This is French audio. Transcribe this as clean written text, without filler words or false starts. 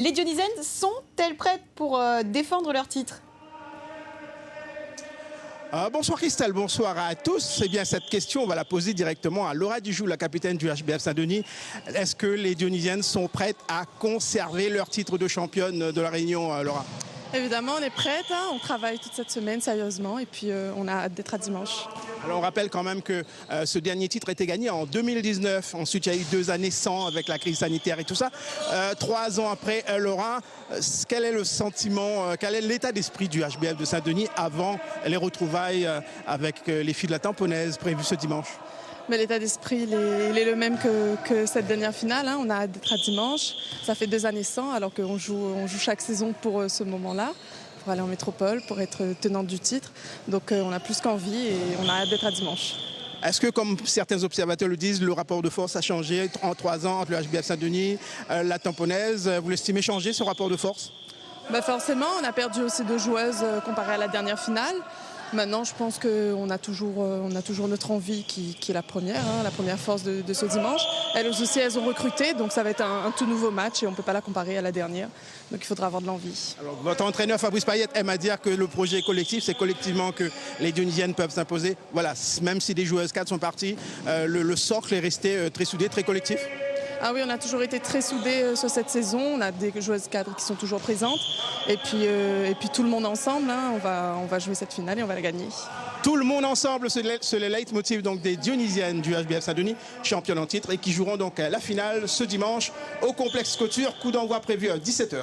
Les Dionysiennes sont-elles prêtes pour défendre leur titre ? Bonsoir Christelle, bonsoir à tous. Eh bien, cette question, on va la poser directement à Laura Dujoux, la capitaine du HBF Saint-Denis. Est-ce que les Dionysiennes sont prêtes à conserver leur titre de championne de la Réunion, Laura ? Évidemment, on est prête, hein. On travaille toute cette semaine sérieusement et puis on a hâte d'être à dimanche. Alors on rappelle quand même que ce dernier titre a été gagné en 2019. Ensuite, il y a eu 2 années sans avec la crise sanitaire et tout ça. 3 ans après, Laura, quel est le sentiment, quel est l'état d'esprit du HBF de Saint-Denis avant les retrouvailles avec les filles de la Tamponaise prévues ce dimanche ? Mais l'état d'esprit, il est le même que cette dernière finale, hein. On a hâte d'être à dimanche. Ça fait 2 années sans, alors qu'on joue chaque saison pour ce moment-là, pour aller en métropole, pour être tenante du titre. Donc on a plus qu'envie et on a hâte d'être à dimanche. Est-ce que, comme certains observateurs le disent, le rapport de force a changé en 3 ans entre le HBF Saint-Denis, la Tamponaise? Vous l'estimez changer, ce rapport de force? Forcément, on a perdu aussi 2 joueuses comparé à la dernière finale. Maintenant, je pense qu'on a toujours notre envie qui est la première force de ce dimanche. Elles aussi, elles ont recruté, donc ça va être un tout nouveau match et on ne peut pas la comparer à la dernière. Donc il faudra avoir de l'envie. Alors, votre entraîneur Fabrice Payette aime à dire que le projet est collectif, c'est collectivement que les Dionysiennes peuvent s'imposer. Voilà, même si des joueuses cadres sont parties, le socle est resté très soudé, très collectif. Ah oui, on a toujours été très soudés sur cette saison. On a des joueuses cadres qui sont toujours présentes. Et puis tout le monde ensemble, hein, on va jouer cette finale et on va la gagner. Tout le monde ensemble, c'est le leitmotiv donc des Dionysiennes du HBF Saint-Denis, championnes en titre, et qui joueront donc la finale ce dimanche au complexe Couture. Coup d'envoi prévu à 17h.